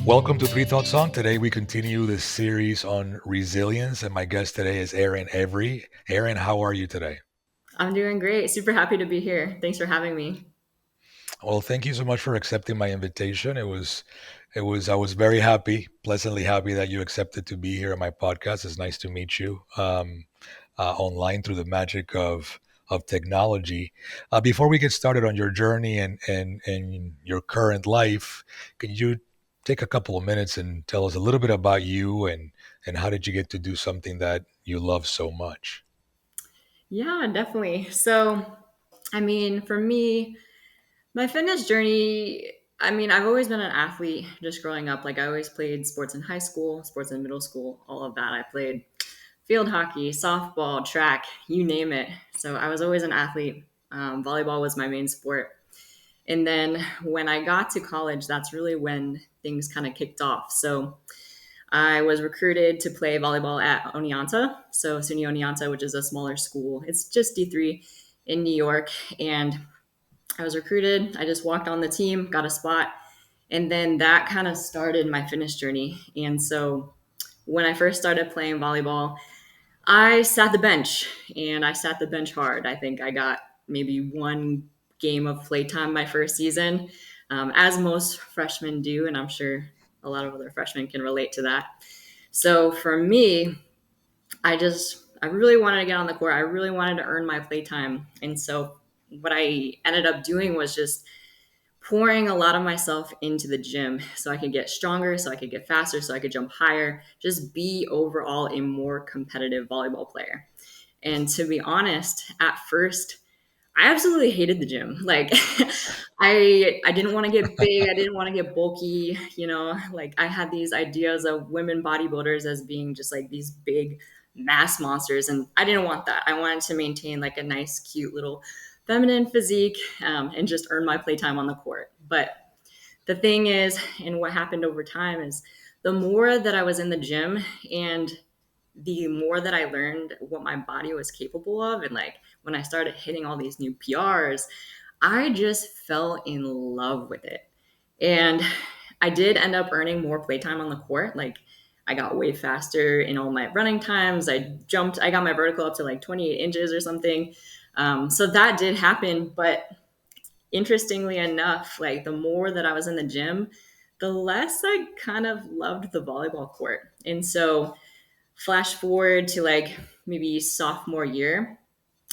Welcome to Three Thoughts On. Today we continue this series on resilience, and my guest today is Airin Avery. Airin, how are you today? I'm doing great. Super happy to be here. Thanks for having me. Well, thank you so much for accepting my invitation. I was very happy, pleasantly happy that you accepted to be here on my podcast. It's nice to meet you online through the magic of technology. Before we get started on your journey and your current life, can you take a couple of minutes and tell us a little bit about you and how did you get to do something that you love so much? Yeah, definitely. So, for me, my fitness journey, I've always been an athlete just growing up. Like, I always played sports in high school, sports in middle school, all of that. I played field hockey, softball, track, you name it. So, I was always an athlete. Volleyball was my main sport. And then when I got to college, that's really when things kind of kicked off. So, I was recruited to play volleyball at Oneonta, so SUNY Oneonta, which is a smaller school. It's just D3 in New York. And I was recruited. I just walked on the team, got a spot. And then that kind of started my fitness journey. And so when I first started playing volleyball, I sat the bench and I sat the bench hard. I think I got maybe one game of playtime my first season, as most freshmen do. And I'm sure a lot of other freshmen can relate to that. So for me, I really wanted to get on the court. I really wanted to earn my playtime. And so what I ended up doing was just pouring a lot of myself into the gym so I could get stronger, so I could get faster, so I could jump higher, just be overall a more competitive volleyball player. And to be honest, at first, I absolutely hated the gym. Like I didn't want to get big, I didn't want to get bulky, like I had these ideas of women bodybuilders as being just like these big mass monsters and I didn't want that. I wanted to maintain like a nice cute little feminine physique and just earn my playtime on the court. But the thing is, and what happened over time is the more that I was in the gym and the more that I learned what my body was capable of, and like when I started hitting all these new PRs, I just fell in love with it. And I did end up earning more playtime on the court. Like I got way faster in all my running times. I got my vertical up to like 28 inches or something. So that did happen. But interestingly enough, like the more that I was in the gym, the less I kind of loved the volleyball court. And so flash forward to like maybe sophomore year,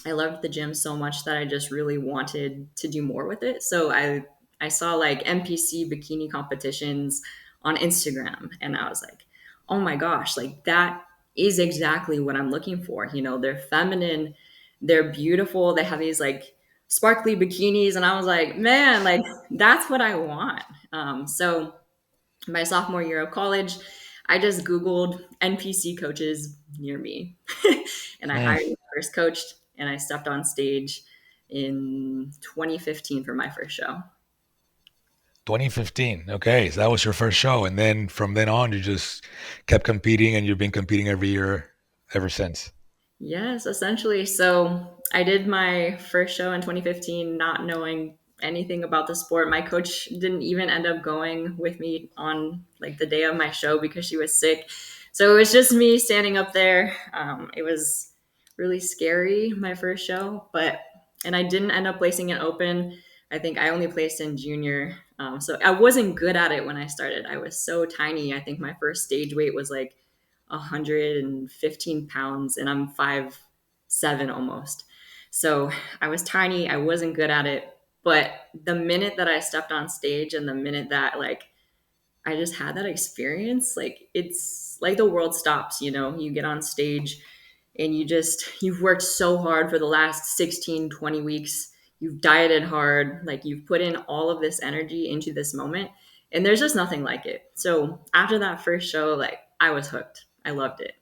I loved the gym so much that I just really wanted to do more with it. So I saw like NPC bikini competitions on Instagram and I was like, "Oh my gosh, like that is exactly what I'm looking for." They're feminine, they're beautiful, they have these like sparkly bikinis and I was like, "Man, like that's what I want." So my sophomore year of college, I just Googled NPC coaches near me and I hired Mm, my first coach and I stepped on stage in 2015 for my first show. 2015. Okay, so that was your first show, and then from then on, you just kept competing, and you've been competing every year ever since. Yes, essentially. So I did my first show in 2015, not knowing anything about the sport. My coach didn't even end up going with me on like the day of my show because she was sick. So it was just me standing up there. It was really scary, my first show, and I didn't end up placing it open. I think I only placed in junior. So I wasn't good at it when I started. I was so tiny. I think my first stage weight was like 115 pounds and I'm 5'7" almost. So I was tiny. I wasn't good at it. But the minute that I stepped on stage and the minute that like I just had that experience, like it's like the world stops, you get on stage and you've worked so hard for the last 16, 20 weeks. You've dieted hard, like you've put in all of this energy into this moment and there's just nothing like it. So after that first show, like I was hooked. I loved it.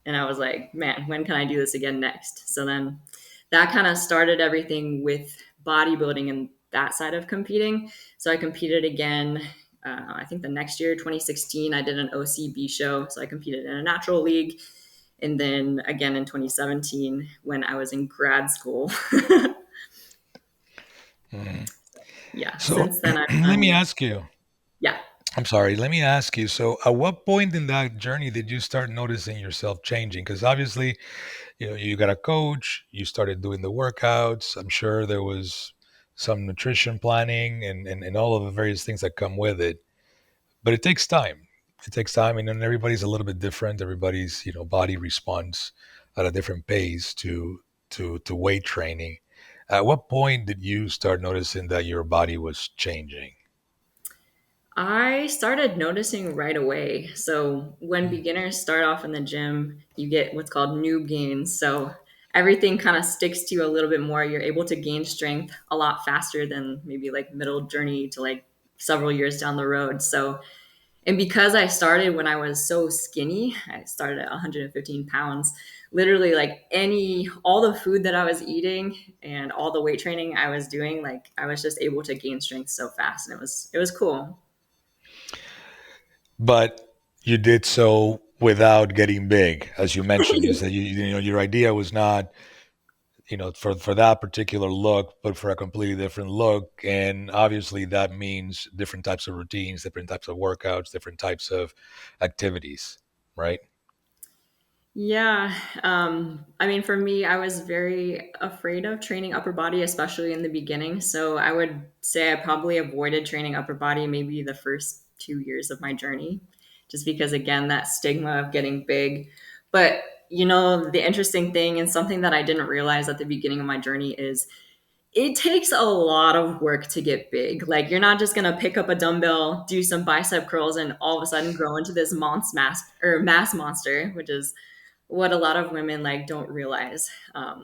And I was like, man, when can I do this again next? So then that kind of started everything with bodybuilding and that side of competing. So I competed again. I think the next year, 2016, I did an OCB show. So I competed in a natural league. And then again in 2017, when I was in grad school. Mhm. Yeah, So since then I've let me done, ask you. yeah. I'm sorry. Let me ask you. So, at what point in that journey did you start noticing yourself changing? Because obviously, you got a coach. You started doing the workouts. I'm sure there was some nutrition planning and all of the various things that come with it. But it takes time. It takes time, and then everybody's a little bit different. Everybody's body responds at a different pace to weight training. At what point did you start noticing that your body was changing? I started noticing right away. So when beginners start off in the gym, you get what's called noob gains. So everything kind of sticks to you a little bit more. You're able to gain strength a lot faster than maybe like middle journey to like several years down the road. So, and because I started when I was so skinny, I started at 115 pounds. Literally, like all the food that I was eating and all the weight training I was doing, like I was just able to gain strength so fast, and it was cool. But you did so without getting big, as you mentioned. You said your idea was not for that particular look, but for a completely different look. And obviously, that means different types of routines, different types of workouts, different types of activities, right? Yeah. I mean, for me, I was very afraid of training upper body, especially in the beginning. So I would say I probably avoided training upper body maybe the first 2 years of my journey, just because, again, that stigma of getting big. But, the interesting thing and something that I didn't realize at the beginning of my journey is it takes a lot of work to get big. Like, you're not just going to pick up a dumbbell, do some bicep curls, and all of a sudden grow into this mass monster, which is what a lot of women like don't realize.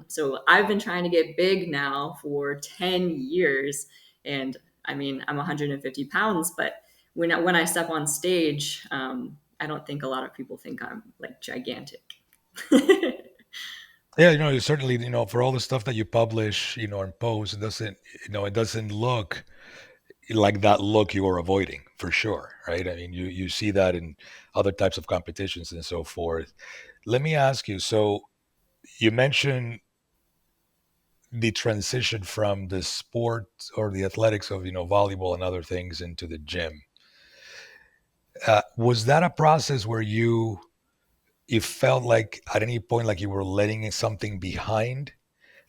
So I've been trying to get big now for 10 years. And I mean, I'm 150 pounds, but when I step on stage, I don't think a lot of people think I'm like gigantic. Yeah, certainly, for all the stuff that you publish, and post, it doesn't look like that look you are avoiding for sure, right? I mean, you see that in other types of competitions and so forth. Let me ask you. So you mentioned the transition from the sport or the athletics of volleyball and other things into the gym. Was that a process where you felt like at any point like you were letting something behind?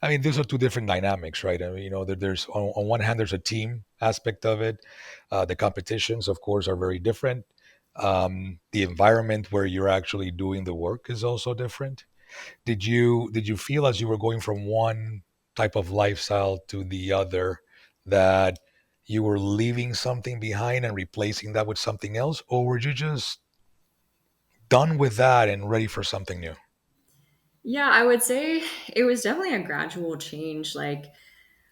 I mean, those are two different dynamics, right? I mean, there's on one hand there's a team aspect of it. The competitions, of course, are very different. The environment where you're actually doing the work is also different. Did you feel as you were going from one type of lifestyle to the other that you were leaving something behind and replacing that with something else, or were you just done with that and ready for something new? Yeah, I would say it was definitely a gradual change. Like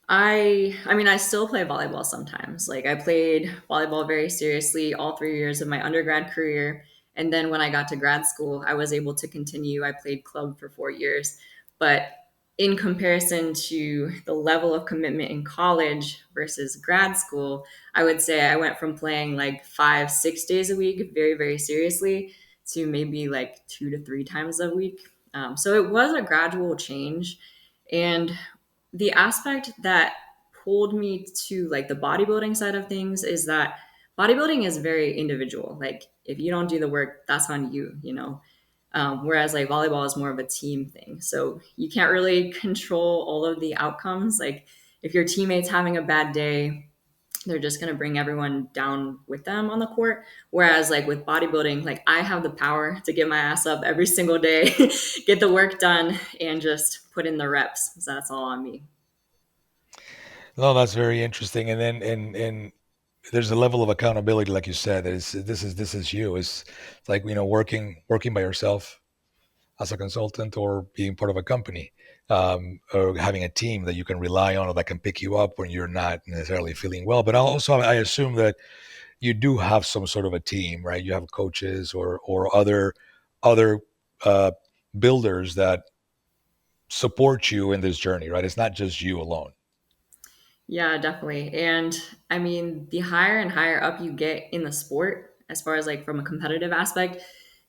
I mean, I still play volleyball sometimes. Like, I played volleyball very seriously all 3 years of my undergrad career. And then when I got to grad school, I was able to continue. I played club for 4 years. But in comparison to the level of commitment in college versus grad school, I would say I went from playing like 5, 6 days a week, very, very seriously, to maybe like 2 to 3 times a week. So it was a gradual change. And the aspect that pulled me to like the bodybuilding side of things is that bodybuilding is very individual. Like, if you don't do the work, that's on you. Whereas like volleyball is more of a team thing. So you can't really control all of the outcomes. Like, if your teammate's having a bad day, they're just going to bring everyone down with them on the court. Whereas like with bodybuilding, like I have the power to get my ass up every single day, get the work done, and just put in the reps. So that's all on me. No, that's very interesting. And then and there's a level of accountability, like you said, that is this is you. It's like working by yourself as a consultant or being part of a company, or having a team that you can rely on or that can pick you up when you're not necessarily feeling well. But also, I assume that you do have some sort of a team, right? You have coaches or other uh, builders that support you in this journey, right? It's not just you alone. Yeah, definitely. And I mean, the higher and higher up you get in the sport, as far as like from a competitive aspect,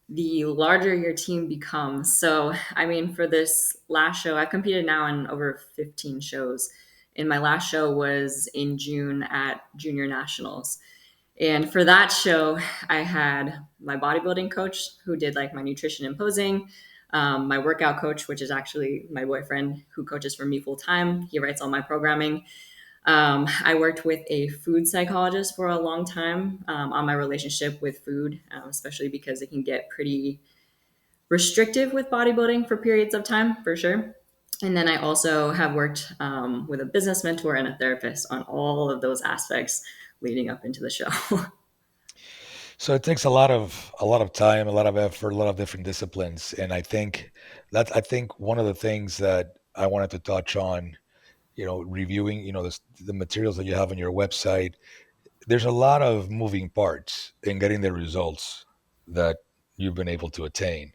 the larger your team becomes. So, I mean, for this last show, I've competed now in over 15 shows. And my last show was in June at Junior Nationals. And for that show, I had my bodybuilding coach who did like my nutrition and posing, my workout coach, which is actually my boyfriend who coaches for me full time. He writes all my programming. I worked with a food psychologist for a long time on my relationship with food, especially because it can get pretty restrictive with bodybuilding for periods of time, for sure. And then I also have worked with a business mentor and a therapist on all of those aspects leading up into the show. So it takes a lot of time, a lot of effort, a lot of different disciplines, and I think one of the things that I wanted to touch on, reviewing, the materials that you have on your website. There's a lot of moving parts in getting the results that you've been able to attain.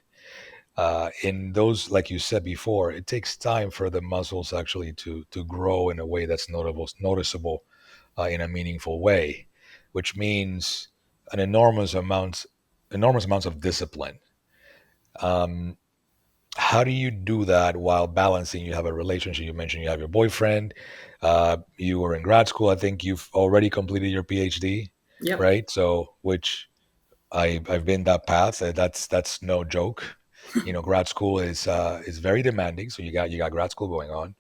In those, like you said before, it takes time for the muscles actually to grow in a way that's noticeable, in a meaningful way, which means an enormous amounts of discipline. Um, how do you do that while balancing? You have a relationship. You mentioned you have your boyfriend. You were in grad school. I think you've already completed your PhD, Yep. right? So, which I've been that path. That's no joke. Grad school is very demanding. So you got grad school going on.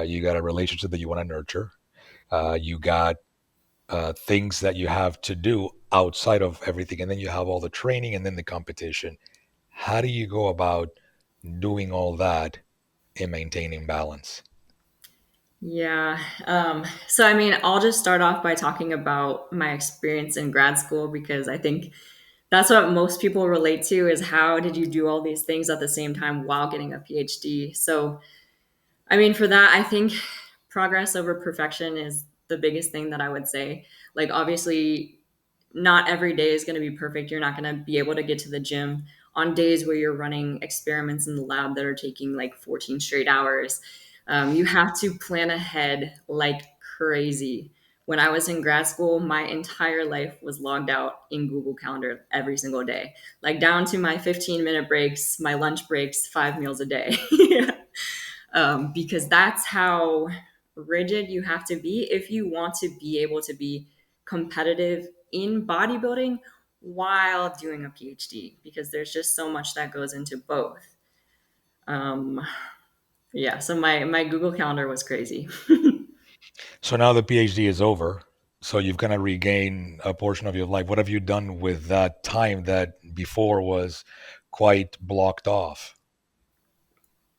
You got a relationship that you want to nurture. You got things that you have to do outside of everything, and then you have all the training and then the competition. How do you go about doing all that and maintaining balance? Yeah. So, I mean, I'll just start off by talking about my experience in grad school because I think that's what most people relate to is how did you do all these things at the same time while getting a PhD? So, I mean, for that, I think progress over perfection is the biggest thing that I would say. Like, obviously, not every day is going to be perfect. You're not going to be able to get to the gym on days where you're running experiments in the lab that are taking like 14 straight hours. You have to plan ahead like crazy. When I was in grad school, my entire life was logged out in Google Calendar every single day, like down to my 15-minute breaks, my lunch breaks, 5 meals a day. Because that's how rigid you have to be if you want to be able to be competitive in bodybuilding while doing a PhD, because there's just so much that goes into both. Um, yeah, so my Google Calendar was crazy. So now the PhD is over. So you've kind of regained a portion of your life. What have you done with that time that before was quite blocked off?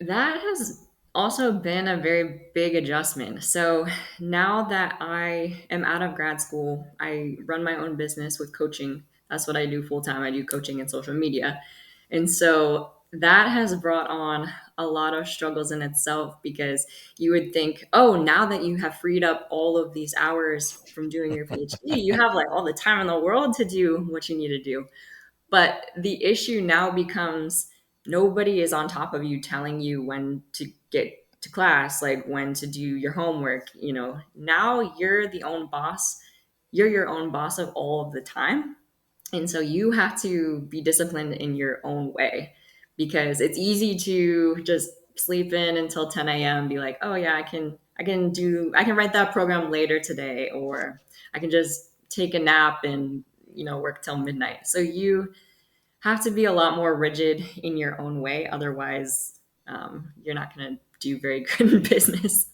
That has also been a very big adjustment. So now that I am out of grad school, I run my own business with coaching. That's what I do full time. I do coaching and social media. And so that has brought on a lot of struggles in itself because you would think, oh, now that you have freed up all of these hours from doing your PhD, you have like all the time in the world to do what you need to do. But the issue now becomes nobody is on top of you telling you when to get to class, like when to do your homework. Now you're the own boss. You're your own boss of all of the time. And so you have to be disciplined in your own way because it's easy to just sleep in until 10 a.m. be like, oh yeah, I can write that program later today, or I can just take a nap and work till midnight. So you have to be a lot more rigid in your own way. Otherwise, you're not going to do very good in business.